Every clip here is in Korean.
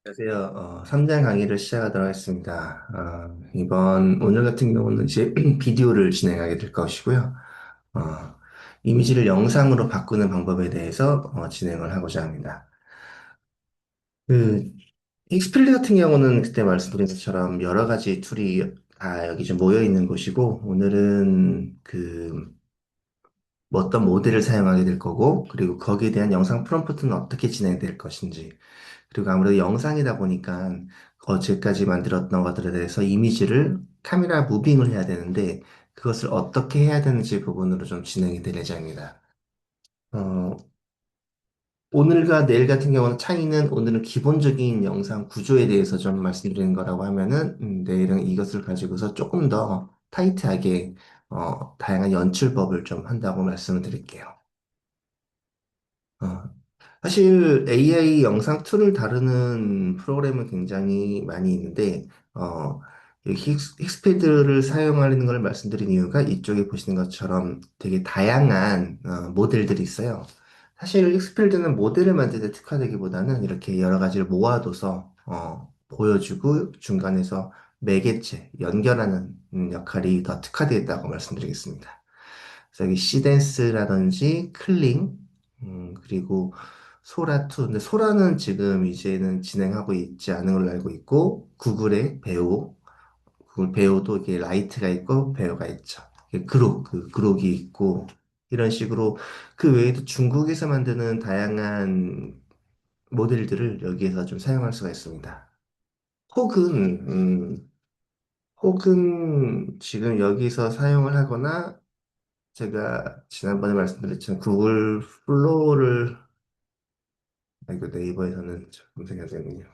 안녕하세요. 3장 강의를 시작하도록 하겠습니다. 오늘 같은 경우는 이제 비디오를 진행하게 될 것이고요. 어, 이미지를 영상으로 바꾸는 방법에 대해서 진행을 하고자 합니다. 그, 익스필드 같은 경우는 그때 말씀드린 것처럼 여러 가지 툴이 다 여기 좀 모여 있는 곳이고, 오늘은 뭐 어떤 모델을 사용하게 될 거고, 그리고 거기에 대한 영상 프롬프트는 어떻게 진행될 것인지, 그리고 아무래도 영상이다 보니까 어제까지 만들었던 것들에 대해서 이미지를 카메라 무빙을 해야 되는데 그것을 어떻게 해야 되는지 부분으로 좀 진행이 될 예정입니다. 어, 오늘과 내일 같은 경우는 차이는 오늘은 기본적인 영상 구조에 대해서 좀 말씀드리는 거라고 하면은 내일은 이것을 가지고서 조금 더 타이트하게 다양한 연출법을 좀 한다고 말씀을 드릴게요. 어, 사실 AI 영상 툴을 다루는 프로그램은 굉장히 많이 있는데, 이 힉스피드를 사용하는 걸 말씀드린 이유가 이쪽에 보시는 것처럼 되게 다양한 모델들이 있어요. 사실 힉스필드는 모델을 만드는 데 특화되기보다는 이렇게 여러 가지를 모아둬서 보여주고 중간에서 매개체, 연결하는 역할이 더 특화되어 있다고 말씀드리겠습니다. 그래서 여기 시댄스라든지 클링, 그리고 소라2. 근데 소라는 지금 이제는 진행하고 있지 않은 걸로 알고 있고, 구글의 배우, 구글 배우도 이게 라이트가 있고, 배우가 있죠. 이게 그록이 있고, 이런 식으로 그 외에도 중국에서 만드는 다양한 모델들을 여기에서 좀 사용할 수가 있습니다. 혹은, 혹은 지금 여기서 사용을 하거나 제가 지난번에 말씀드렸지만 구글 플로우를 이거 네이버에서는 검색해야 되는군요.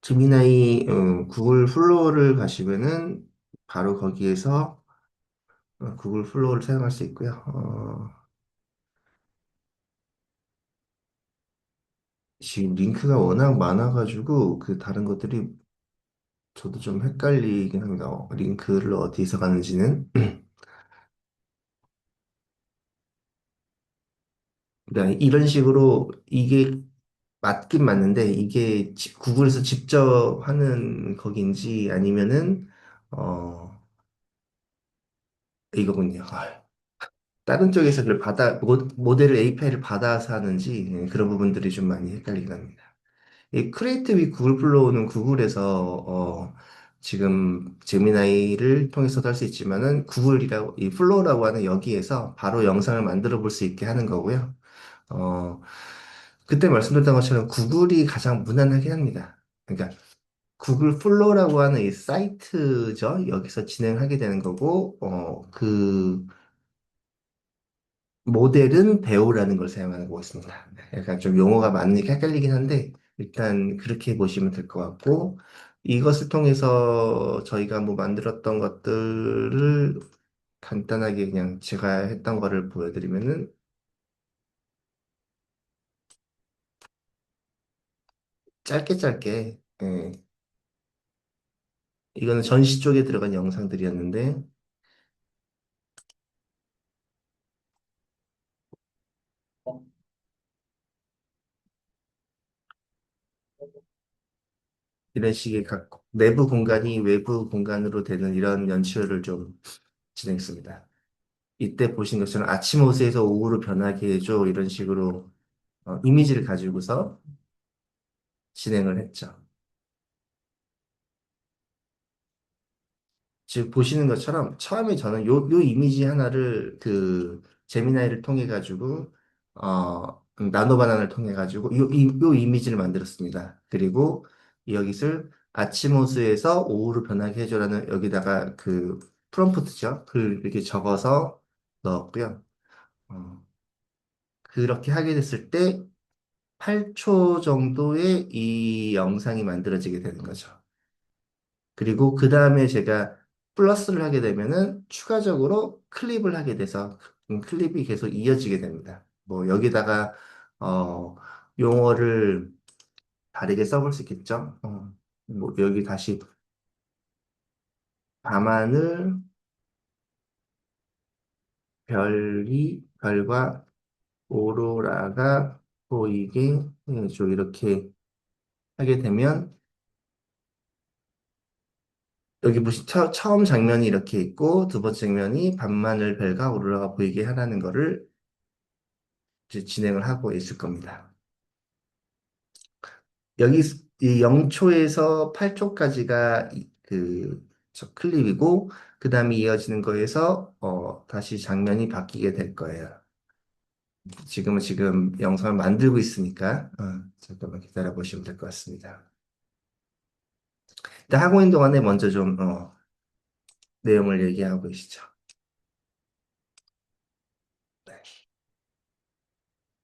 지미나이 구글 플로우를 가시면은 바로 거기에서 구글 플로우를 사용할 수 있고요. 지금 링크가 워낙 많아가지고 그 다른 것들이 저도 좀 헷갈리긴 합니다. 링크를 어디서 가는지는. 그러니까 이런 식으로 이게 맞긴 맞는데 이게 구글에서 직접 하는 거긴지 아니면은 어 이거군요. 다른 쪽에서 모델을 API를 받아서 하는지 그런 부분들이 좀 많이 헷갈리긴 합니다. 이 크리에이트 위 구글 플로우는 구글에서 지금 제미나이를 통해서도 할 수 있지만은 구글이라고 이 플로우라고 하는 여기에서 바로 영상을 만들어 볼 수 있게 하는 거고요. 어, 그때 말씀드렸던 것처럼 구글이 가장 무난하게 합니다. 그러니까 구글 플로우라고 하는 이 사이트죠. 여기서 진행하게 되는 거고, 모델은 배우라는 걸 사용하고 있습니다. 약간 좀 용어가 많으니까 헷갈리긴 한데, 일단 그렇게 보시면 될 것 같고, 이것을 통해서 저희가 뭐 만들었던 것들을 간단하게 그냥 제가 했던 거를 보여드리면은, 짧게 짧게, 이거는 전시 쪽에 들어간 영상들이었는데, 이런 식의 각 내부 공간이 외부 공간으로 되는 이런 연출을 좀 진행했습니다. 이때 보신 것처럼 아침 옷에서 오후로 변하게 해줘 이런 식으로 이미지를 가지고서 진행을 했죠. 지금 보시는 것처럼 처음에 저는 요 이미지 하나를 그 제미나이를 통해 가지고 나노 바나나를 통해 가지고 요 이미지를 만들었습니다. 그리고 여기를 아침 호수에서 오후로 변하게 해줘라는 여기다가 그 프롬프트죠. 글 이렇게 적어서 넣었고요. 어, 그렇게 하게 됐을 때 8초 정도의 이 영상이 만들어지게 되는 거죠. 그리고 그 다음에 제가 플러스를 하게 되면은 추가적으로 클립을 하게 돼서 클립이 계속 이어지게 됩니다. 뭐 여기다가 용어를 다르게 써볼 수 있겠죠. 뭐 여기 다시 밤하늘 별과 오로라가 보이게 해줘. 이렇게 하게 되면 여기 보시 처음 장면이 이렇게 있고 두 번째 장면이 밤하늘 별과 오로라가 보이게 하라는 거를 이제 진행을 하고 있을 겁니다. 여기 이 0초에서 8초까지가 저 클립이고 그 다음에 이어지는 거에서 다시 장면이 바뀌게 될 거예요. 지금 영상을 만들고 있으니까 잠깐만 기다려 보시면 될 것 같습니다. 일단 하고 있는 동안에 먼저 좀 내용을 얘기하고 계시죠.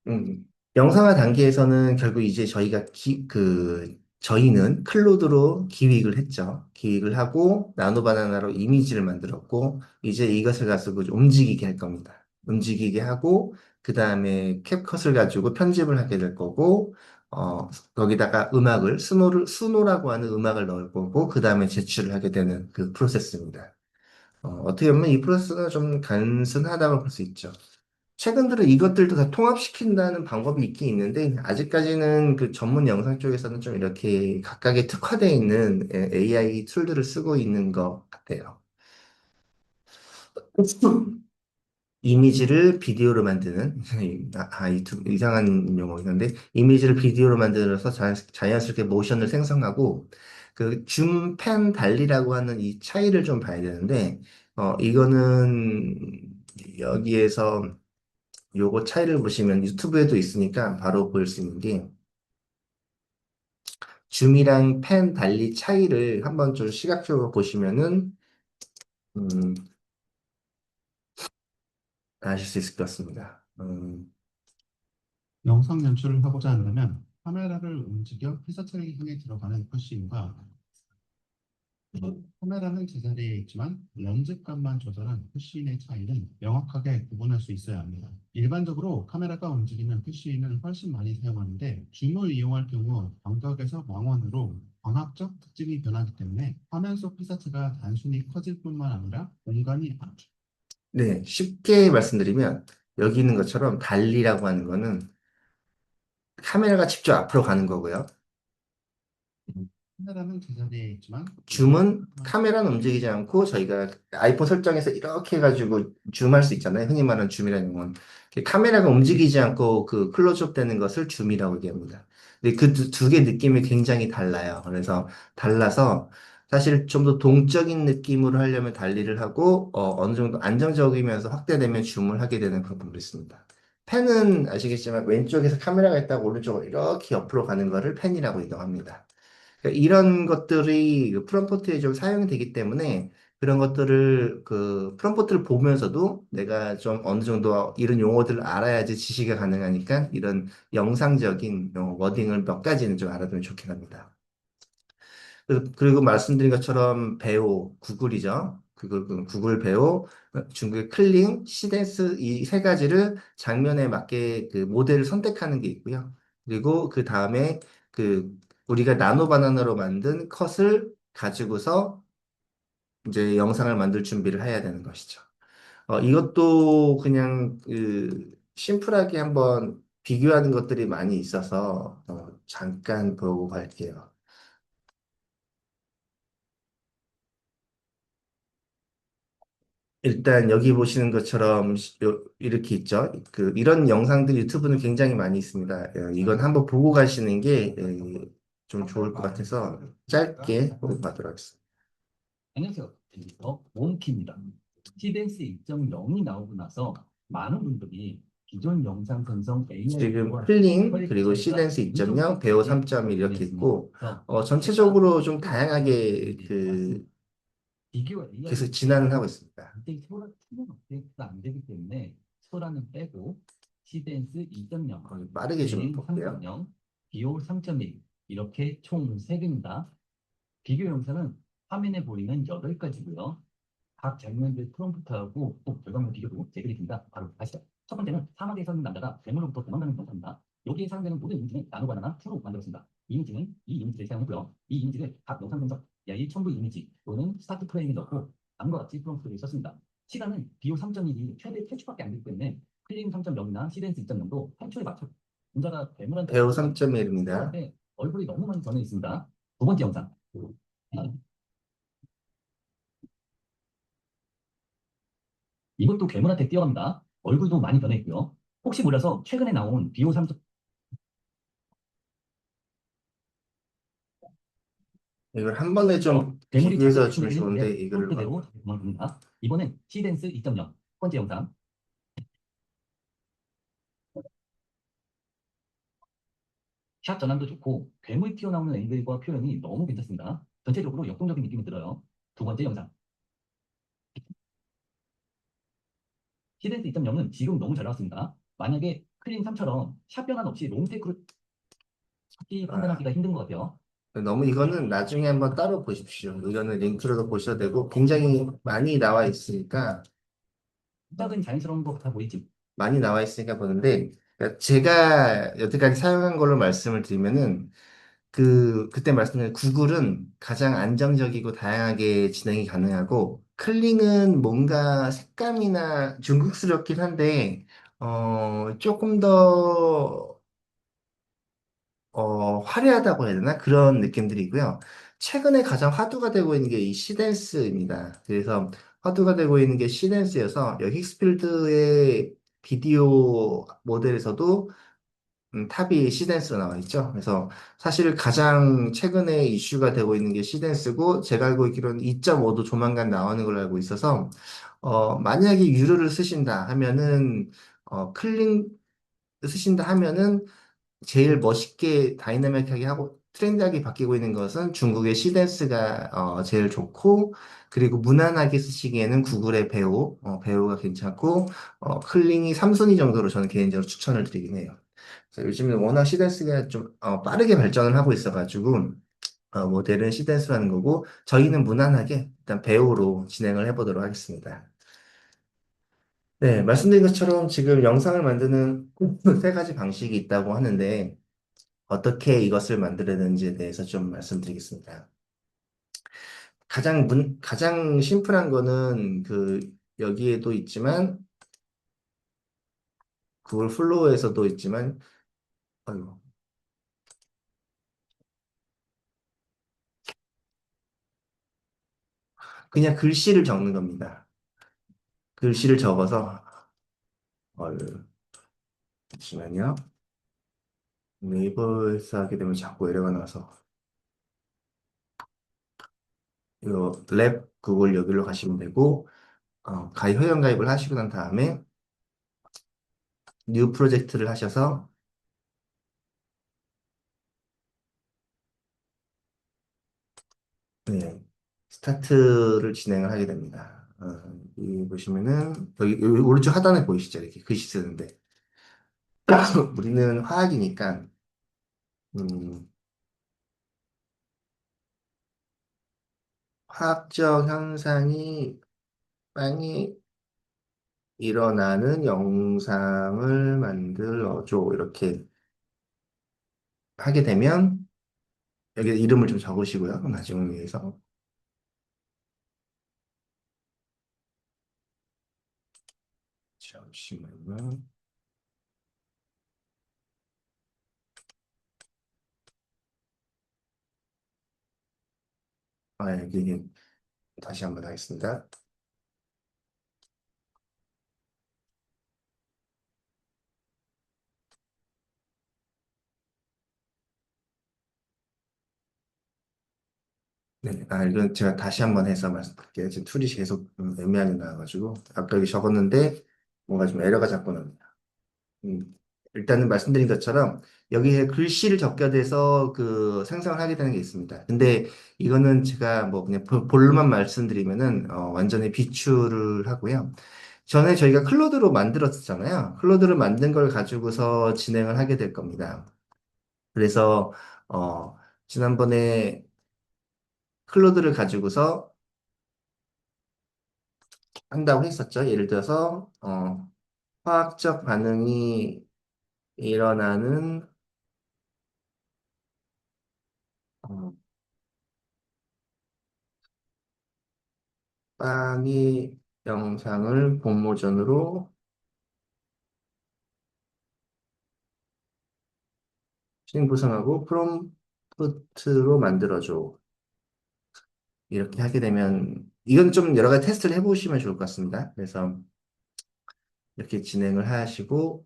음, 영상화 단계에서는 결국 이제 저희는 클로드로 기획을 했죠. 기획을 하고 나노바나나로 이미지를 만들었고, 이제 이것을 가지고 움직이게 할 겁니다. 움직이게 하고, 그 다음에 캡컷을 가지고 편집을 하게 될 거고, 거기다가 수노라고 하는 음악을 넣을 거고, 그 다음에 제출을 하게 되는 그 프로세스입니다. 어떻게 보면 이 프로세스가 좀 단순하다고 볼 수 있죠. 최근 들어 이것들도 다 통합시킨다는 방법이 있긴 있는데, 아직까지는 그 전문 영상 쪽에서는 좀 이렇게 각각의 특화되어 있는 AI 툴들을 쓰고 있는 것 같아요. 이미지를 비디오로 만드는, 이상한 용어인데, 이미지를 비디오로 만들어서 자연스럽게 모션을 생성하고, 그 줌, 팬, 달리라고 하는 이 차이를 좀 봐야 되는데, 이거는 여기에서 요거 차이를 보시면 유튜브에도 있으니까 바로 볼 수 있는 게 줌이랑 펜 달리 차이를 한번 좀 시각적으로 보시면은 음, 아실 수 있을 것 같습니다. 영상 연출을 하고자 한다면 카메라를 움직여 피사체를 향해 들어가는 푸시인과 카메라는 제자리에 있지만 렌즈값만 조절한 푸시인의 차이는 명확하게 구분할 수 있어야 합니다. 일반적으로 카메라가 움직이는 푸시인은 훨씬 많이 사용하는데 줌을 이용할 경우 광각에서 망원으로 광학적 특징이 변하기 때문에 화면 속 피사체가 단순히 커질 뿐만 아니라 공간이 네, 쉽게 말씀드리면 여기 있는 것처럼 달리라고 하는 거는 카메라가 직접 앞으로 가는 거고요. 카메라는 제자리에 있지만 줌은 카메라는 움직이지 않고 저희가 아이폰 설정에서 이렇게 해가지고 줌할 수 있잖아요. 흔히 말하는 줌이라는 건 카메라가 움직이지 않고 그 클로즈업 되는 것을 줌이라고 얘기합니다. 근데 그 두 개 느낌이 굉장히 달라요. 그래서 달라서 사실 좀 더 동적인 느낌으로 하려면 달리를 하고 어느 정도 안정적이면서 확대되면 줌을 하게 되는 방법도 있습니다. 펜은 아시겠지만 왼쪽에서 카메라가 있다고 오른쪽으로 이렇게 옆으로 가는 거를 펜이라고 이동합니다. 그러니까 이런 것들이 그 프롬프트에 좀 사용이 되기 때문에 그런 것들을 그 프롬프트를 보면서도 내가 좀 어느 정도 이런 용어들을 알아야지 지시가 가능하니까 이런 영상적인 워딩을 몇 가지는 좀 알아두면 좋긴 합니다. 그리고 말씀드린 것처럼 배우, 구글이죠. 구글 배우, 중국의 클링, 시댄스 이 세 가지를 장면에 맞게 그 모델을 선택하는 게 있고요. 그리고 그 다음에 그 우리가 나노 바나나로 만든 컷을 가지고서 이제 영상을 만들 준비를 해야 되는 것이죠. 이것도 그냥 심플하게 한번 비교하는 것들이 많이 있어서 잠깐 보고 갈게요. 일단 여기 보시는 것처럼 이렇게 있죠. 이런 영상들 유튜브는 굉장히 많이 있습니다. 이건 한번 보고 가시는 게 좀 좋을 것 같아서 짧게 보고 가도록 하겠습니다. 안녕하세요. 몬키입니다. TDS 2.0이 나오고 나서 많은 분들이 기존 영상 생성 지금 AI와 플링 퀄리티 그리고 차이가 시댄스 어느 정도 2.0 배우 있는지 3.1 이렇게 궁금했습니다. 있고 그래서 전체적으로 좀 제가 다양하게 드리겠습니다. 비교 계속 AI 진화는 하고 있습니다. 이제 소라는 업데이트가 안 되기 때문에 소라는 빼고 시덴스 2.0, 빠르게 좀 플레인 볼게요. 3.0, 비오 3.1 이렇게 총 3개입니다. 비교 영상은 화면에 보이는 8가지고요. 각 장면들 프롬프트하고 꼭 결과물 비교도 제공해드립니다. 바로 가시죠. 첫 번째는 사막에서 있는 남자가 괴물로부터 도망가는 영상입니다. 여기에 사용되는 모든 이미지는 나노바나나 2로 만들었습니다. 이미지는 이 이미지를 사용했고요. 이 이미지를 각 영상 분석, AI 첨부 이미지 또는 스타트 프레임에 넣고 다음과 같이 프롬프트를 썼습니다. 시간은 비오 3.1이 최대 8초밖에 안 되기 때문에 클린 3.0이나 시덴스 2.0도 8초에 맞춰 분자가 괴물한테 배우 3.1입니다. 때 얼굴이 너무 많이 변해 있습니다. 두 번째 영상. 이것도 괴물한테 뛰어갑니다. 얼굴도 많이 변해 있고요. 혹시 몰라서 최근에 나온 비오 3. 이걸 한 번에 좀 괴물이 자꾸 비교해서 주면 말씀드린 좋은데 이거를 프롬프트대로 도망갑니다. 이번엔 시덴스 2.0. 첫 번째 영상. 샷 전환도 좋고 괴물이 튀어나오는 앵글과 표현이 너무 괜찮습니다. 전체적으로 역동적인 느낌이 들어요. 두 번째 영상. 시덴스 2.0은 지금 너무 잘 나왔습니다. 만약에 클린 3처럼 샷 변환 없이 롱테크로 찾기 아, 판단하기가 힘든 것 같아요. 너무 이거는 나중에 한번 따로 보십시오. 이거는 링크로도 보셔도 되고 굉장히 많이 나와 있으니까 시작은 자연스러운 것 같아 보이지? 보는데 그러니까 제가 여태까지 사용한 걸로 말씀을 드리면은 그때 말씀드린 구글은 가장 안정적이고 다양하게 진행이 가능하고 클링은 뭔가 색감이나 중국스럽긴 한데 조금 더 화려하다고 해야 되나? 그런 느낌들이고요. 최근에 가장 화두가 되고 있는 게 이 시댄스입니다. 그래서 화두가 되고 있는 게 시댄스여서 여기 힉스필드의 비디오 모델에서도 탑이 시댄스로 나와 있죠. 그래서 사실 가장 최근에 이슈가 되고 있는 게 시댄스고 제가 알고 있기로는 2.5도 조만간 나오는 걸로 알고 있어서 만약에 유료를 쓰신다 하면은 클링 쓰신다 하면은 제일 멋있게 다이나믹하게 하고 트렌디하게 바뀌고 있는 것은 중국의 시댄스가 제일 좋고 그리고 무난하게 쓰시기에는 구글의 배우가 괜찮고 클링이 3순위 정도로 저는 개인적으로 추천을 드리긴 해요. 그래서 요즘에 워낙 시댄스가 좀 빠르게 발전을 하고 있어가지고 모델은 시댄스라는 거고 저희는 무난하게 일단 배우로 진행을 해보도록 하겠습니다. 네, 말씀드린 것처럼 지금 영상을 만드는 세 가지 방식이 있다고 하는데 어떻게 이것을 만들어내는지에 대해서 좀 말씀드리겠습니다. 가장 심플한 거는 여기에도 있지만, 구글 플로우에서도 있지만, 아이고, 그냥 글씨를 적는 겁니다. 글씨를 적어서, 어, 잠시만요. 네이버에서 하게 되면 자꾸 에러가 나서, 이거 랩 구글 여기로 가시면 되고, 회원가입을 하시고 난 다음에, 뉴 프로젝트를 하셔서, 네, 스타트를 진행을 하게 됩니다. 여기 보시면은, 여기 오른쪽 하단에 보이시죠? 이렇게 글씨 쓰는데. 우리는 화학이니까, 음, 화학적 현상이 많이 일어나는 영상을 만들어줘. 이렇게 하게 되면, 여기 이름을 좀 적으시고요. 나중을 위해서. 잠시만요. 여기 다시 한번 하겠습니다. 네, 이건 제가 다시 한번 해서 말씀드릴게요. 지금 툴이 계속 애매하게 나와가지고, 아까 여기 적었는데, 뭔가 좀 에러가 자꾸 납니다. 일단은 말씀드린 것처럼, 여기에 글씨를 적게 돼서 생성을 하게 되는 게 있습니다. 근데 이거는 제가 뭐 그냥 볼만 말씀드리면은, 완전히 비추를 하고요. 전에 저희가 클로드로 만들었잖아요. 클로드를 만든 걸 가지고서 진행을 하게 될 겁니다. 그래서, 지난번에 클로드를 가지고서 한다고 했었죠. 예를 들어서 화학적 반응이 일어나는 어, 빵의 영상을 본모전으로 스트링 구성하고 프롬프트로 만들어줘. 이렇게 하게 되면 이건 좀 여러 가지 테스트를 해보시면 좋을 것 같습니다. 그래서 이렇게 진행을 하시고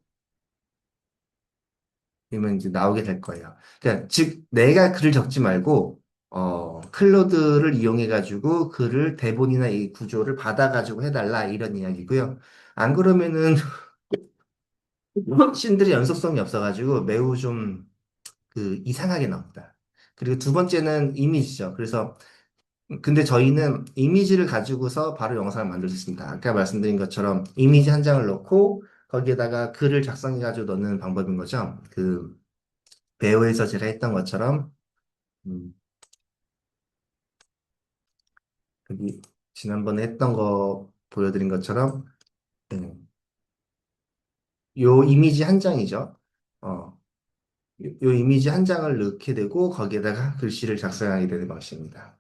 그러면 이제 나오게 될 거예요. 그러니까 즉 내가 글을 적지 말고 클로드를 이용해 가지고 글을 대본이나 이 구조를 받아 가지고 해달라 이런 이야기고요. 안 그러면은 씬들이 연속성이 없어가지고 매우 좀 그 이상하게 나옵니다. 그리고 두 번째는 이미지죠. 그래서 근데 저희는 이미지를 가지고서 바로 영상을 만들 수 있습니다. 아까 말씀드린 것처럼 이미지 한 장을 넣고 거기에다가 글을 작성해가지고 넣는 방법인 거죠. 그 배우에서 제가 했던 것처럼 음, 여기 지난번에 했던 거 보여드린 것처럼 네, 요 이미지 한 장이죠. 어, 요 이미지 한 장을 넣게 되고 거기에다가 글씨를 작성하게 되는 방식입니다.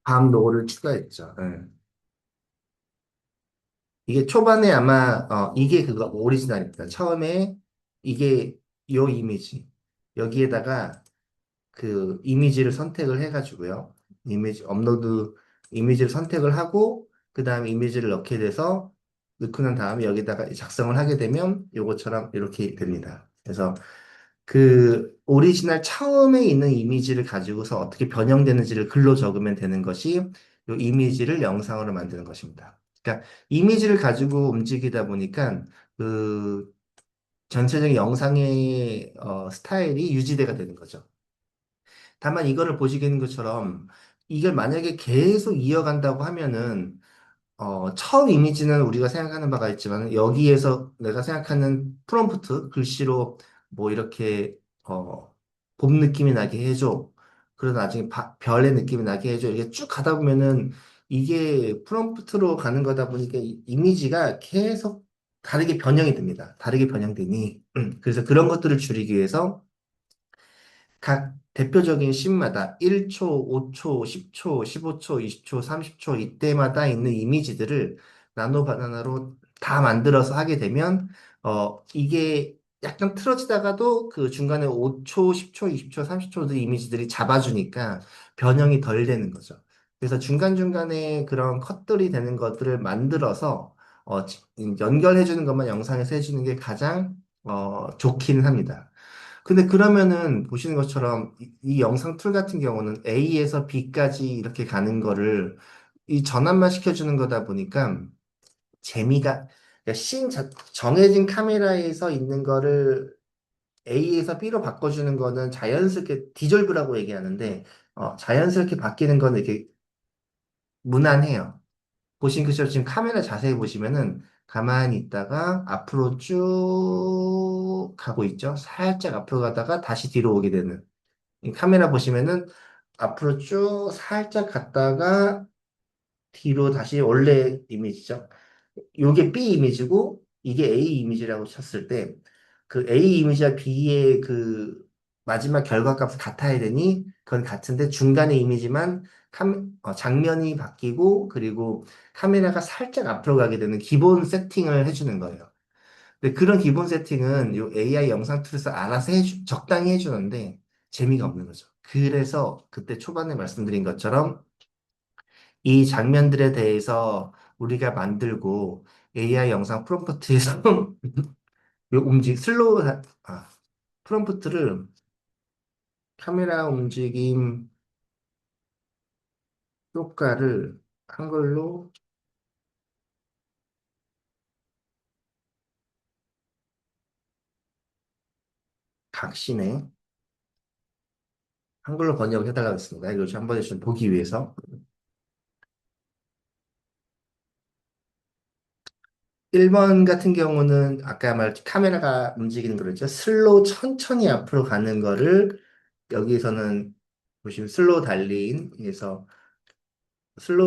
다음 로고를 추가했죠. 예. 이게 초반에 아마 이게 그거 오리지널입니다. 처음에 이게 요 이미지 여기에다가 그 이미지를 선택을 해가지고요. 이미지 업로드 이미지를 선택을 하고 그 다음에 이미지를 넣게 돼서 넣고 난 다음에 여기다가 작성을 하게 되면 요것처럼 이렇게 됩니다. 그래서 그 오리지널 처음에 있는 이미지를 가지고서 어떻게 변형되는지를 글로 적으면 되는 것이 요 이미지를 영상으로 만드는 것입니다. 그러니까 이미지를 가지고 움직이다 보니까 그 전체적인 영상의 스타일이 유지대가 되는 거죠. 다만 이거를 보시는 것처럼 이걸 만약에 계속 이어간다고 하면은 처음 이미지는 우리가 생각하는 바가 있지만 여기에서 내가 생각하는 프롬프트 글씨로 뭐 이렇게 봄 느낌이 나게 해줘. 그리고 나중에 별의 느낌이 나게 해줘. 이게 쭉 가다 보면은 이게 프롬프트로 가는 거다 보니까 이미지가 계속 다르게 변형이 됩니다. 다르게 변형되니 그래서 그런 것들을 줄이기 위해서 각 대표적인 씬마다 1초, 5초, 10초, 15초, 20초, 30초 이때마다 있는 이미지들을 나노 바나나로 다 만들어서 하게 되면 이게 약간 틀어지다가도 그 중간에 5초, 10초, 20초, 30초 이미지들이 잡아주니까 변형이 덜 되는 거죠. 그래서 중간중간에 그런 컷들이 되는 것들을 만들어서 연결해주는 것만 영상에서 해주는 게 가장 좋기는 합니다. 근데 그러면은 보시는 것처럼 이 영상 툴 같은 경우는 A에서 B까지 이렇게 가는 거를 이 전환만 시켜주는 거다 보니까 재미가 그러니까 정해진 카메라에서 있는 거를 A에서 B로 바꿔주는 거는 자연스럽게 디졸브라고 얘기하는데 자연스럽게 바뀌는 거는 이렇게 무난해요. 보신 그처럼 지금 카메라 자세히 보시면은 가만히 있다가 앞으로 쭉 가고 있죠. 살짝 앞으로 가다가 다시 뒤로 오게 되는. 이 카메라 보시면은 앞으로 쭉 살짝 갔다가 뒤로 다시 원래 이미지죠. 요게 B 이미지고 이게 A 이미지라고 쳤을 때 그 A 이미지와 B의 그 마지막 결과값이 같아야 되니 그건 같은데 중간에 이미지만 장면이 바뀌고 그리고 카메라가 살짝 앞으로 가게 되는 기본 세팅을 해주는 거예요. 근데 그런 기본 세팅은 요 AI 영상 툴에서 알아서 적당히 해주는데 재미가 없는 거죠. 그래서 그때 초반에 말씀드린 것처럼 이 장면들에 대해서 우리가 만들고 AI 영상 프롬프트에서 요 프롬프트를 카메라 움직임 효과를 한글로 각신에 한글로 번역해달라고 했습니다. 이걸 좀 한번 좀 보기 위해서 1번 같은 경우는 아까 말했듯이 카메라가 움직이는 거였죠. 슬로우 천천히 앞으로 가는 거를 여기서는 보시면 슬로우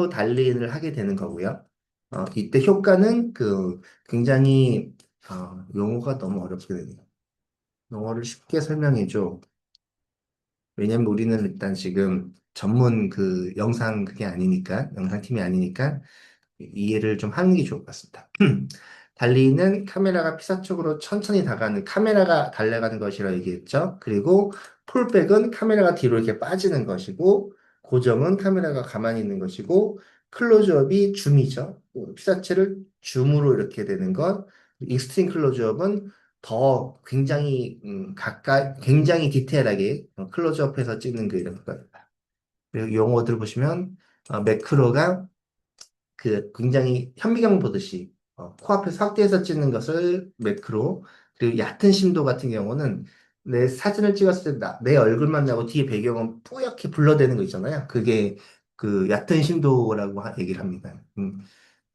달린을 하게 되는 거고요. 이때 효과는 그 굉장히 용어가 너무 어렵게 되네요. 용어를 쉽게 설명해줘. 왜냐면 우리는 일단 지금 전문 그 영상 그게 아니니까 영상팀이 아니니까 이해를 좀 하는 게 좋을 것 같습니다. 달리는 카메라가 피사축으로 천천히 다가가는 카메라가 달려가는 것이라고 얘기했죠. 그리고 폴백은 카메라가 뒤로 이렇게 빠지는 것이고 고정은 카메라가 가만히 있는 것이고 클로즈업이 줌이죠. 피사체를 줌으로 이렇게 되는 것. 익스트림 클로즈업은 더 굉장히 가까이 굉장히 디테일하게 클로즈업해서 찍는 그 이런 거입니다. 그리고 용어들 보시면 매크로가 그 굉장히 현미경 보듯이 코앞에서 확대해서 찍는 것을 매크로 그리고 얕은 심도 같은 경우는 내 사진을 찍었을 때 내 얼굴만 나고 뒤에 배경은 뿌옇게 블러되는 거 있잖아요. 그게 그 얕은 심도라고 얘기를 합니다.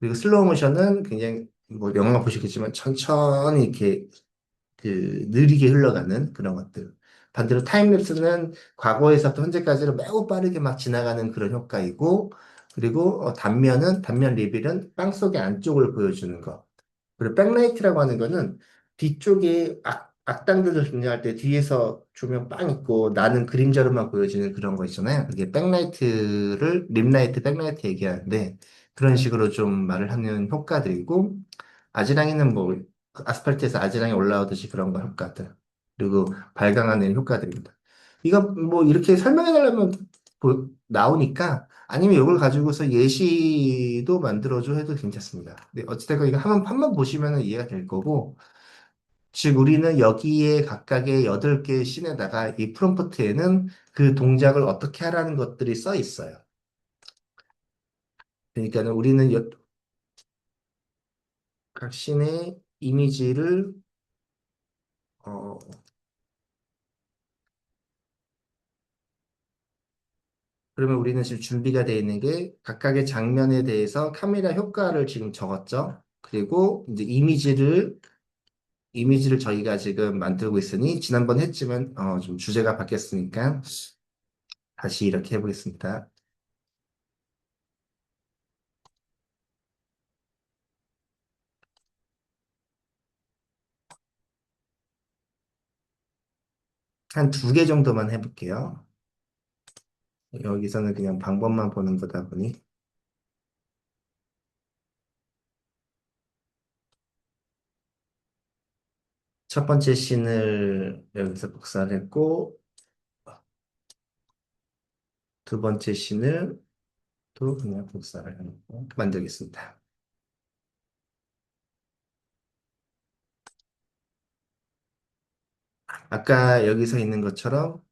그리고 슬로우 모션은 굉장히 뭐 영화 보시겠지만 천천히 이렇게 그 느리게 흘러가는 그런 것들. 반대로 타임랩스는 과거에서부터 현재까지로 매우 빠르게 막 지나가는 그런 효과이고, 그리고 단면 리빌은 빵 속의 안쪽을 보여주는 거. 그리고 백라이트라고 하는 거는 뒤쪽에 악당들을 등장할 때 뒤에서 조명 빵 있고 나는 그림자로만 보여지는 그런 거 있잖아요. 그게 백라이트를 림라이트, 백라이트 얘기하는데 그런 식으로 좀 말을 하는 효과들이고 아지랑이는 뭐 아스팔트에서 아지랑이 올라오듯이 그런 거 효과들 그리고 발광하는 효과들입니다. 이거 뭐 이렇게 설명해 달라면 나오니까 아니면 이걸 가지고서 예시도 만들어줘 해도 괜찮습니다. 네, 어찌됐건 이거 한번 보시면 이해가 될 거고 즉 우리는 여기에 각각의 8개의 씬에다가 이 프롬프트에는 그 동작을 어떻게 하라는 것들이 써 있어요. 그러니까는 우리는 각 씬의 이미지를 어, 그러면 우리는 지금 준비가 되어 있는 게 각각의 장면에 대해서 카메라 효과를 지금 적었죠. 그리고 이제 이미지를 저희가 지금 만들고 있으니 지난번 했지만 좀 주제가 바뀌었으니까 다시 이렇게 해보겠습니다. 한 2개 정도만 해볼게요. 여기서는 그냥 방법만 보는 거다 보니 첫 번째 씬을 여기서 복사를 했고 두 번째 씬을 또 그냥 복사를 해놓고 만들겠습니다. 아까 여기서 있는 것처럼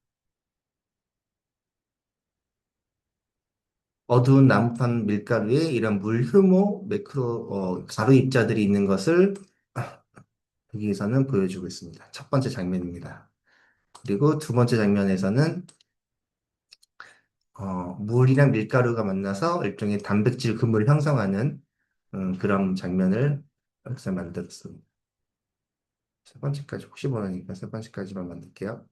어두운 나무판 밀가루에 이런 물 효모 매크로 가루 입자들이 있는 것을 여기에서는 보여주고 있습니다. 첫 번째 장면입니다. 그리고 두 번째 장면에서는 물이랑 밀가루가 만나서 일종의 단백질 그물을 형성하는 그런 장면을 여기서 만들었습니다. 세 번째까지 혹시 모르니까 세 번째까지만 만들게요.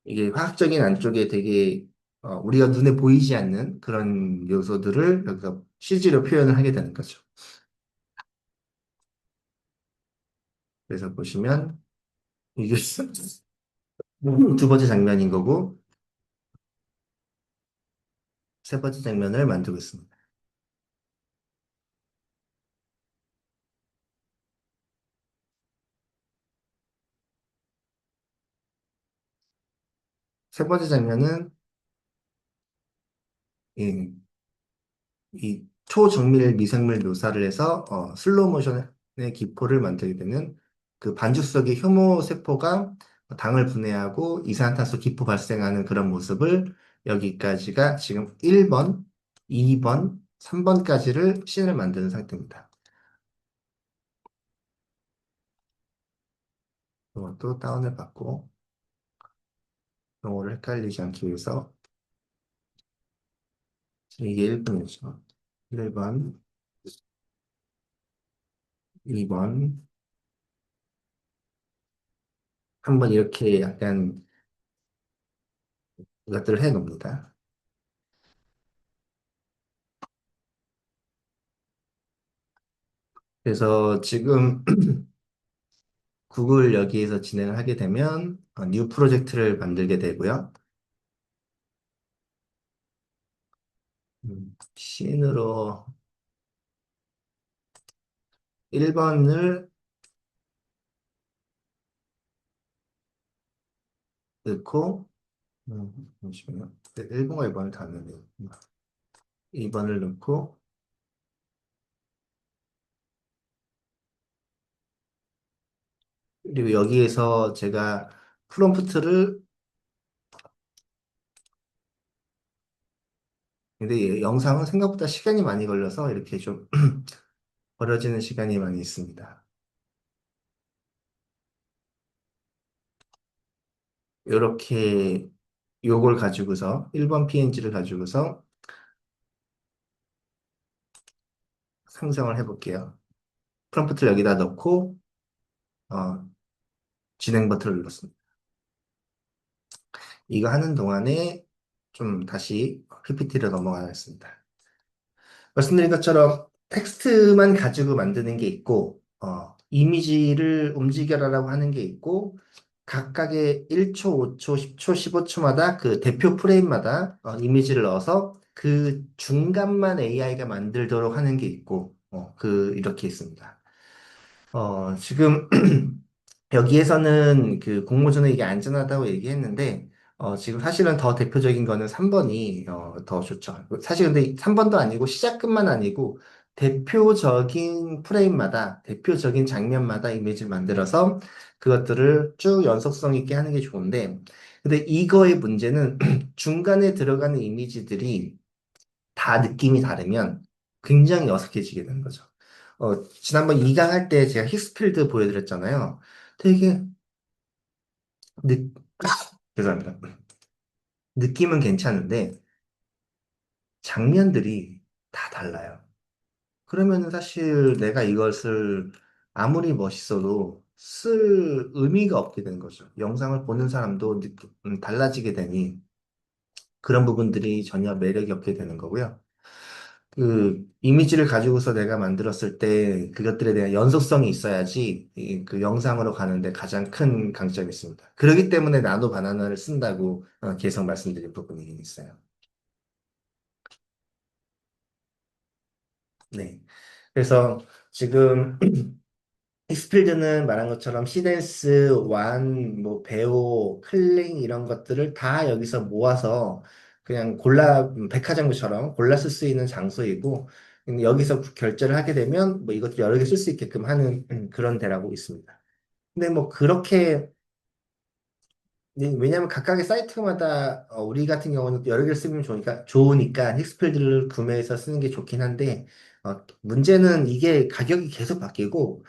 이게 화학적인 안쪽에 되게 우리가 눈에 보이지 않는 그런 요소들을 여기서 CG로 표현을 하게 되는 거죠. 그래서 보시면 이게 두 번째 장면인 거고 세 번째 장면을 만들고 있습니다. 세 번째 장면은 이, 이 초정밀 미생물 묘사를 해서 슬로우 모션의 기포를 만들게 되는 그 반죽 속의 효모 세포가 당을 분해하고 이산화탄소 기포 발생하는 그런 모습을 여기까지가 지금 1번, 2번, 3번까지를 씬을 만드는 상태입니다. 이것도 다운을 받고 용어를 헷갈리지 않기 위해서 이게 1번이죠. 1번, 2번, 한번 이렇게 약간 이것들을 해 놓습니다. 그래서 지금 구글 여기에서 진행을 하게 되면 뉴 프로젝트를 만들게 되고요. 씬으로 1번을 넣고, 잠시만요. 1번과 2번을 다 넣네요. 2번을 넣고, 그리고 여기에서 제가 프롬프트를, 근데 이 영상은 생각보다 시간이 많이 걸려서 이렇게 좀 버려지는 시간이 많이 있습니다. 이렇게 요걸 가지고서 1번 PNG를 가지고서 생성을 해볼게요. 프롬프트를 여기다 넣고 어, 진행 버튼을 눌렀습니다. 이거 하는 동안에 좀 다시 PPT로 넘어가겠습니다. 말씀드린 것처럼 텍스트만 가지고 만드는 게 있고 이미지를 움직여라라고 하는 게 있고 각각의 1초, 5초, 10초, 15초마다 그 대표 프레임마다 이미지를 넣어서 그 중간만 AI가 만들도록 하는 게 있고 이렇게 있습니다. 지금 여기에서는 그 공모전에 이게 안전하다고 얘기했는데, 지금 사실은 더 대표적인 거는 3번이 더 좋죠. 사실 근데 3번도 아니고 시작끝만 아니고 대표적인 프레임마다, 대표적인 장면마다 이미지를 만들어서 그것들을 쭉 연속성 있게 하는 게 좋은데, 근데 이거의 문제는 중간에 들어가는 이미지들이 다 느낌이 다르면 굉장히 어색해지게 되는 거죠. 지난번 2강 할 때 제가 히스필드 보여드렸잖아요. 되게 느, 죄송합니다. 느낌은 괜찮은데 장면들이 다 달라요. 그러면 사실 내가 이것을 아무리 멋있어도 쓸 의미가 없게 되는 거죠. 영상을 보는 사람도 달라지게 되니 그런 부분들이 전혀 매력이 없게 되는 거고요. 그 이미지를 가지고서 내가 만들었을 때 그것들에 대한 연속성이 있어야지 그 영상으로 가는데 가장 큰 강점이 있습니다. 그렇기 때문에 나노 바나나를 쓴다고 계속 말씀드린 부분이 있어요. 네. 그래서 지금 익스필드는 말한 것처럼 시댄스, 완, 뭐 배우, 클링 이런 것들을 다 여기서 모아서 그냥 백화점처럼 골라 쓸 수 있는 장소이고 근데 여기서 결제를 하게 되면 뭐 이것도 여러 개 쓸 수 있게끔 하는 그런 데라고 있습니다. 근데 뭐 그렇게 네, 왜냐하면 각각의 사이트마다 우리 같은 경우는 여러 개를 쓰면 좋으니까 힉스필드를 구매해서 쓰는 게 좋긴 한데 문제는 이게 가격이 계속 바뀌고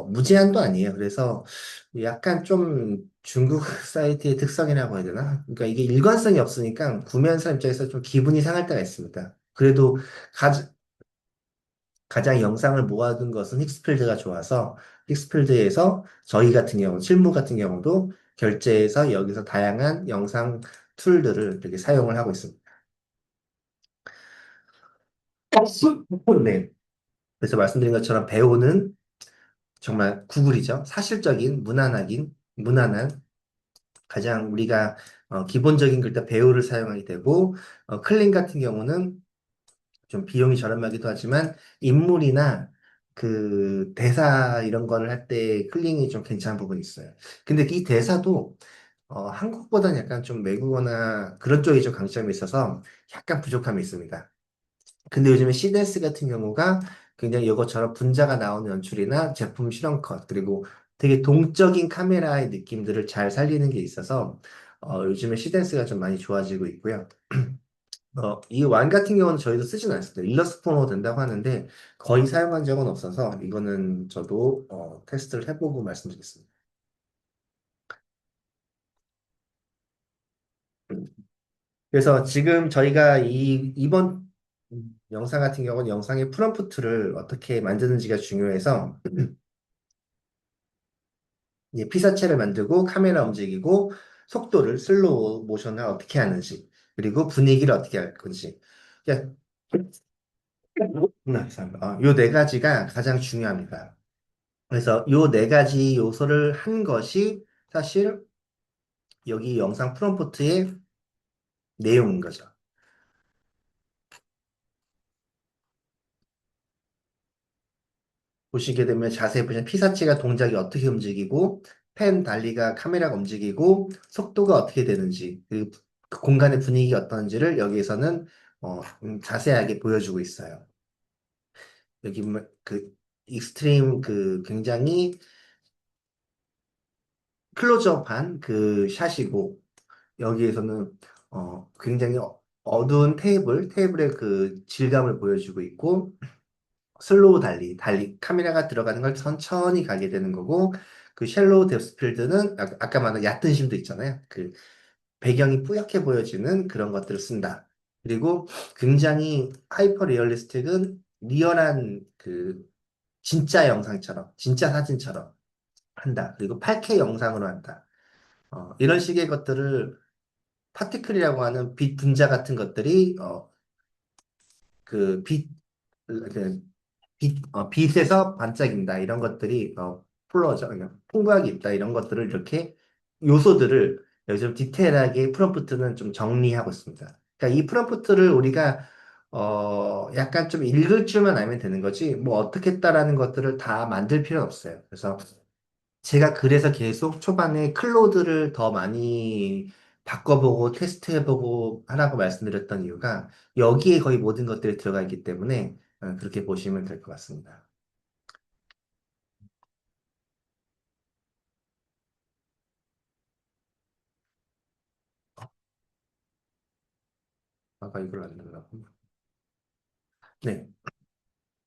무제한도 아니에요. 그래서 약간 좀 중국 사이트의 특성이라고 해야 되나? 그러니까 이게 일관성이 없으니까 구매한 사람 입장에서 좀 기분이 상할 때가 있습니다. 그래도 가, 가장 영상을 모아둔 것은 힉스필드가 좋아서 힉스필드에서 저희 같은 경우, 실무 같은 경우도 결제해서 여기서 다양한 영상 툴들을 이렇게 사용을 하고 있습니다. 네. 그래서 말씀드린 것처럼 배우는 정말 구글이죠. 사실적인, 무난한, 가장 우리가 기본적인 글자 배우를 사용하게 되고, 클린 같은 경우는 좀 비용이 저렴하기도 하지만 인물이나 그 대사 이런 거를 할 때 클링이 좀 괜찮은 부분이 있어요. 근데 이 대사도 한국보다는 약간 좀 외국어나 그런 쪽에 좀 강점이 있어서 약간 부족함이 있습니다. 근데 요즘에 시댄스 같은 경우가 굉장히 이것처럼 분자가 나오는 연출이나 제품 실험 컷 그리고 되게 동적인 카메라의 느낌들을 잘 살리는 게 있어서 요즘에 시댄스가 좀 많이 좋아지고 있고요. 이 완 같은 경우는 저희도 쓰진 않습니다. 일러스트로 된다고 하는데 거의 사용한 적은 없어서 이거는 저도 테스트를 해보고 말씀드리겠습니다. 그래서 지금 저희가 이번 영상 같은 경우는 영상의 프롬프트를 어떻게 만드는지가 중요해서 이제 피사체를 만들고 카메라 움직이고 속도를 슬로우 모션을 어떻게 하는지 그리고 분위기를 어떻게 할 건지 요 네 가지가 가장 중요합니다. 그래서 요 네 가지 요소를 한 것이 사실 여기 영상 프롬프트의 내용인 거죠. 보시게 되면 자세히 보시면 피사체가 동작이 어떻게 움직이고 펜 달리가 카메라가 움직이고 속도가 어떻게 되는지 그 공간의 분위기가 어떤지를 여기에서는 자세하게 보여주고 있어요. 여기 그 익스트림 그 굉장히 클로즈업한 그 샷이고 여기에서는 굉장히 어두운 테이블의 그 질감을 보여주고 있고 슬로우 카메라가 들어가는 걸 천천히 가게 되는 거고 그 쉘로우 뎁스필드는 아까 말한 얕은 심도 있잖아요. 그 배경이 뿌옇게 보여지는 그런 것들을 쓴다. 그리고 굉장히 하이퍼 리얼리스틱은 리얼한 그 진짜 영상처럼 진짜 사진처럼 한다. 그리고 8K 영상으로 한다. 이런 식의 것들을 파티클이라고 하는 빛 분자 같은 것들이 그 빛, 그 빛에서 반짝인다. 이런 것들이 플러저, 그러니까 풍부하게 있다. 이런 것들을 이렇게 요소들을 요즘 디테일하게 프롬프트는 좀 정리하고 있습니다. 그러니까 이 프롬프트를 우리가 약간 좀 읽을 줄만 알면 되는 거지, 뭐 어떻게 했다라는 것들을 다 만들 필요는 없어요. 그래서 제가 그래서 계속 초반에 클로드를 더 많이 바꿔보고 테스트해보고 하라고 말씀드렸던 이유가 여기에 거의 모든 것들이 들어가 있기 때문에 그렇게 보시면 될 것 같습니다. 아까 이걸 안 눌렀구나. 네,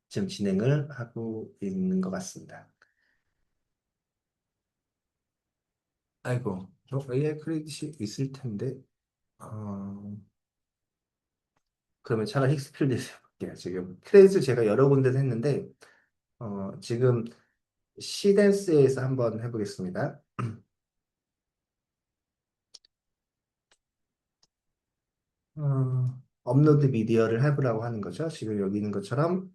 지금 진행을 하고 있는 것 같습니다. 아이고, AI 크레딧이 있을 텐데, 어, 그러면 차라리 힉스필드에서 해볼게요. 지금 크레딧을 제가 여러 군데서 했는데, 지금 시댄스에서 한번 해보겠습니다. 업로드 미디어를 해보라고 하는 거죠. 지금 여기 있는 것처럼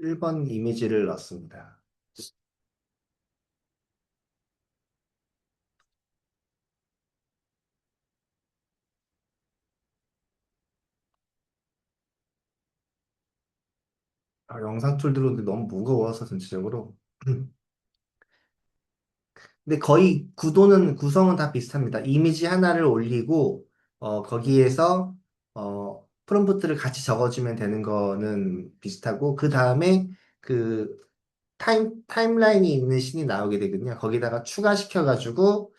1번 이미지를 넣습니다. 영상 툴 들어오는데 너무 무거워서 전체적으로. 근데 거의 구성은 다 비슷합니다. 이미지 하나를 올리고, 거기에서, 프롬프트를 같이 적어주면 되는 거는 비슷하고, 그 다음에 그 타임라인이 있는 신이 나오게 되거든요. 거기다가 추가시켜가지고,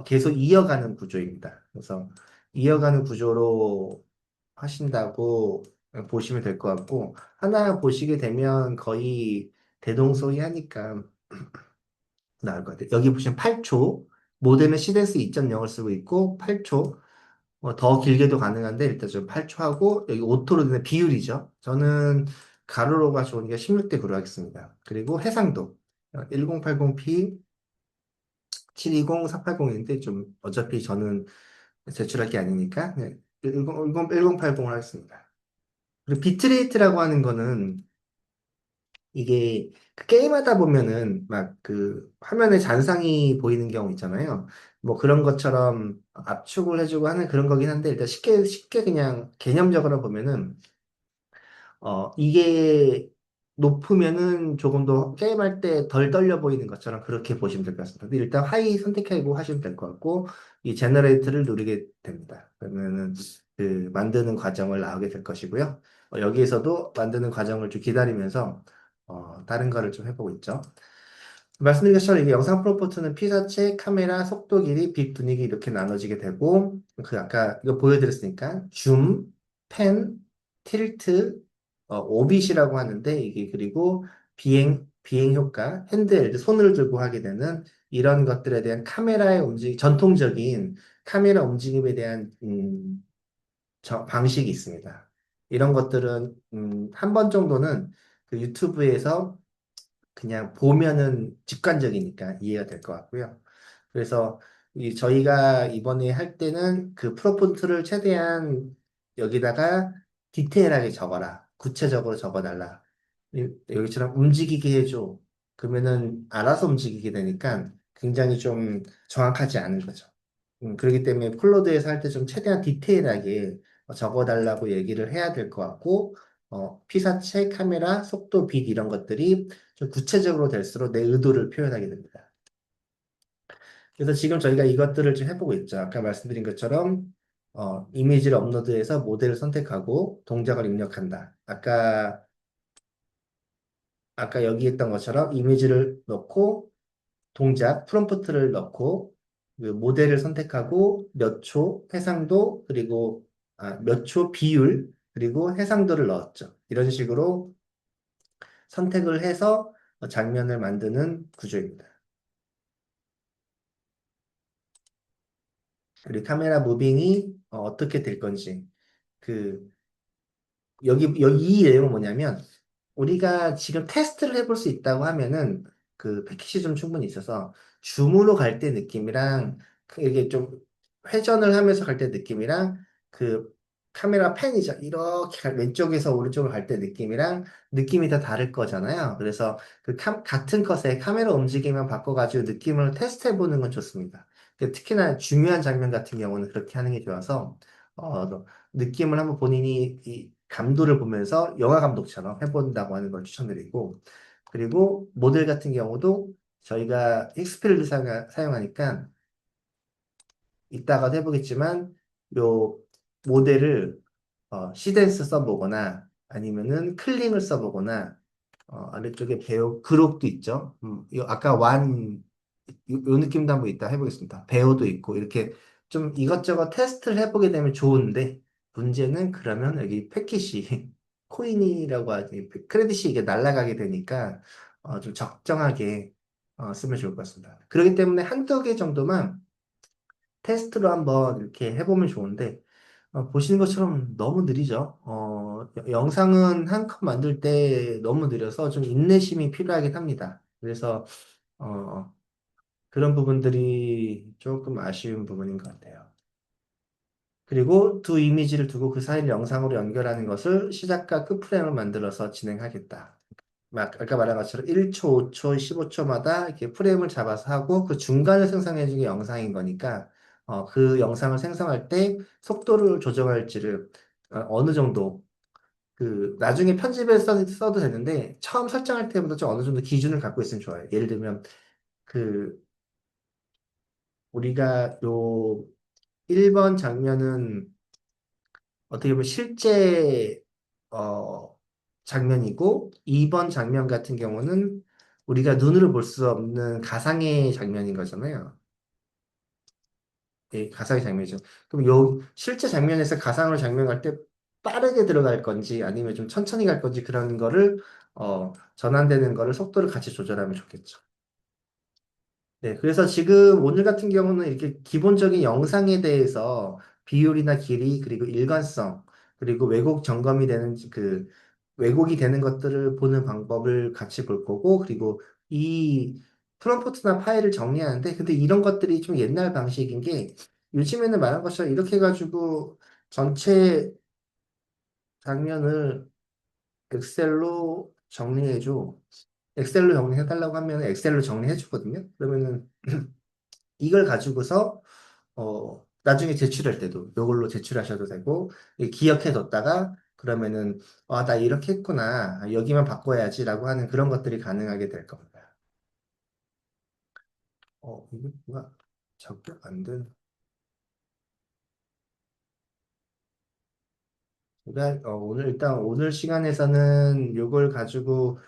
계속 이어가는 구조입니다. 그래서 이어가는 구조로 하신다고 보시면 될 것 같고, 하나 보시게 되면 거의 대동소이하니까 나올 것 같아요. 여기 보시면 8초, 모델은 시댄스 2.0을 쓰고 있고, 8초, 더 길게도 가능한데, 일단 좀 8초 하고, 여기 오토로 되는 비율이죠. 저는 가로로가 좋으니까 16대 9로 하겠습니다. 그리고 해상도, 1080p, 720, 480인데, 좀, 어차피 저는 제출할 게 아니니까, 네, 1080을 하겠습니다. 그리고 비트레이트라고 하는 거는, 이게 그 게임하다 보면은 막 그 화면에 잔상이 보이는 경우 있잖아요. 뭐 그런 것처럼 압축을 해주고 하는 그런 거긴 한데 일단 쉽게 그냥 개념적으로 보면은 이게 높으면은 조금 더 게임할 때 덜 떨려 보이는 것처럼 그렇게 보시면 될 것 같습니다. 근데 일단 하이 선택하고 하시면 될 것 같고 이 제너레이트를 누르게 됩니다. 그러면은 그 만드는 과정을 나오게 될 것이고요. 여기에서도 만드는 과정을 좀 기다리면서 다른 거를 좀 해보고 있죠. 말씀드린 것처럼 이게 영상 프로포트는 피사체, 카메라, 속도 길이, 빛 분위기 이렇게 나눠지게 되고 그 아까 이거 보여드렸으니까 줌, 팬, 틸트, 오빗이라고 하는데 이게 그리고 비행 효과, 핸드헬드 손을 들고 하게 되는 이런 것들에 대한 카메라의 전통적인 카메라 움직임에 대한 방식이 있습니다. 이런 것들은 한 번 정도는 그 유튜브에서 그냥 보면은 직관적이니까 이해가 될 것 같고요. 그래서 저희가 이번에 할 때는 그 프로폰트를 최대한 여기다가 디테일하게 적어라. 구체적으로 적어달라. 여기처럼 움직이게 해줘. 그러면은 알아서 움직이게 되니까 굉장히 좀 정확하지 않은 거죠. 그렇기 때문에 클로드에서 할 때 좀 최대한 디테일하게 적어달라고 얘기를 해야 될 것 같고, 피사체, 카메라, 속도, 빛 이런 것들이 좀 구체적으로 될수록 내 의도를 표현하게 됩니다. 그래서 지금 저희가 이것들을 좀 해보고 있죠. 아까 말씀드린 것처럼 이미지를 업로드해서 모델을 선택하고 동작을 입력한다. 아까 여기 했던 것처럼 이미지를 넣고 동작, 프롬프트를 넣고 그 모델을 선택하고 몇 초, 해상도, 그리고 몇 초 비율, 그리고 해상도를 넣었죠. 이런 식으로 선택을 해서 장면을 만드는 구조입니다. 그리고 카메라 무빙이 어떻게 될 건지 그 여기 이 내용은 뭐냐면 우리가 지금 테스트를 해볼 수 있다고 하면은 그 패키지 좀 충분히 있어서 줌으로 갈 때 느낌이랑 이게 좀 회전을 하면서 갈 때 느낌이랑 그 카메라 펜이죠. 이렇게 왼쪽에서 오른쪽으로 갈 때 느낌이랑 느낌이 다 다를 거잖아요. 그래서 같은 컷에 카메라 움직임만 바꿔가지고 느낌을 테스트해 보는 건 좋습니다. 특히나 중요한 장면 같은 경우는 그렇게 하는 게 좋아서 느낌을 한번 본인이 이 감도를 보면서 영화 감독처럼 해본다고 하는 걸 추천드리고, 그리고 모델 같은 경우도 저희가 익스필드 사용하니까 이따가도 해보겠지만 요 모델을 시덴스 써보거나 아니면은 클링을 써보거나 아래쪽에 배우 그룹도 있죠. 이 아까 요 느낌도 한번 이따 해보겠습니다. 배우도 있고 이렇게 좀 이것저것 테스트를 해보게 되면 좋은데 문제는 그러면 여기 패킷이 코인이라고 하지 크레딧이 이게 날아가게 되니까 좀 적정하게 쓰면 좋을 것 같습니다. 그렇기 때문에 한두 개 정도만 테스트로 한번 이렇게 해보면 좋은데 보시는 것처럼 너무 느리죠. 영상은 한 컷 만들 때 너무 느려서 좀 인내심이 필요하긴 합니다. 그래서 어, 그런 부분들이 조금 아쉬운 부분인 것 같아요. 그리고 두 이미지를 두고 그 사이를 영상으로 연결하는 것을 시작과 끝 프레임을 만들어서 진행하겠다. 아까 말한 것처럼 1초, 5초, 15초마다 이렇게 프레임을 잡아서 하고 그 중간을 생성해주는 게 영상인 거니까 그 영상을 생성할 때 속도를 조정할지를 어느 정도 나중에 편집에 써도 되는데 처음 설정할 때보다 좀 어느 정도 기준을 갖고 있으면 좋아요. 예를 들면 그 우리가 요 1번 장면은 어떻게 보면 실제 장면이고 2번 장면 같은 경우는 우리가 눈으로 볼 수 없는 가상의 장면인 거잖아요. 예, 가상의 장면이죠. 그럼 요 실제 장면에서 가상으로 장면 갈 때 빠르게 들어갈 건지 아니면 좀 천천히 갈 건지 그런 거를 전환되는 거를 속도를 같이 조절하면 좋겠죠. 네, 그래서 지금 오늘 같은 경우는 이렇게 기본적인 영상에 대해서 비율이나 길이, 그리고 일관성, 그리고 왜곡이 되는 것들을 보는 방법을 같이 볼 거고, 그리고 이 프롬프트나 파일을 정리하는데, 근데 이런 것들이 좀 옛날 방식인 게, 요즘에는 말한 것처럼 이렇게 해가지고 전체 장면을 엑셀로 정리해줘. 엑셀로 정리해달라고 하면 엑셀로 정리해주거든요. 그러면은 이걸 가지고서 나중에 제출할 때도 이걸로 제출하셔도 되고 기억해뒀다가 그러면은 나 이렇게 했구나. 여기만 바꿔야지라고 하는 그런 것들이 가능하게 될 겁니다. 이거 뭐가 자꾸 안 되는. 제가 오늘 시간에서는 이걸 가지고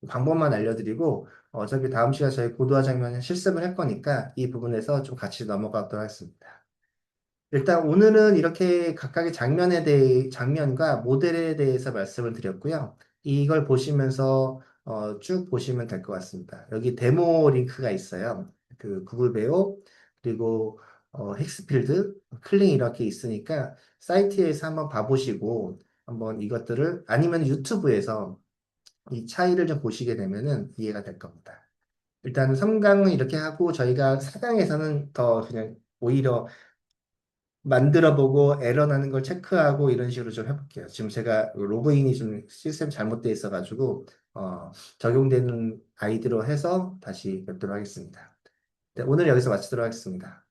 방법만 알려드리고 어차피 다음 시간 저희 고도화 장면 실습을 할 거니까 이 부분에서 좀 같이 넘어가도록 하겠습니다. 일단 오늘은 이렇게 각각의 장면과 모델에 대해서 말씀을 드렸고요. 이걸 보시면서 쭉 보시면 될 것 같습니다. 여기 데모 링크가 있어요. 그 구글 배우 그리고 힉스필드, 클링 이렇게 있으니까 사이트에서 한번 봐보시고 한번 이것들을 아니면 유튜브에서 이 차이를 좀 보시게 되면은 이해가 될 겁니다. 일단 3강은 이렇게 하고 저희가 4강에서는 더 그냥 오히려 만들어보고 에러 나는 걸 체크하고 이런 식으로 좀 해볼게요. 지금 제가 로그인이 좀 시스템 잘못돼 있어가지고 적용되는 아이디로 해서 다시 뵙도록 하겠습니다. 네, 오늘 여기서 마치도록 하겠습니다.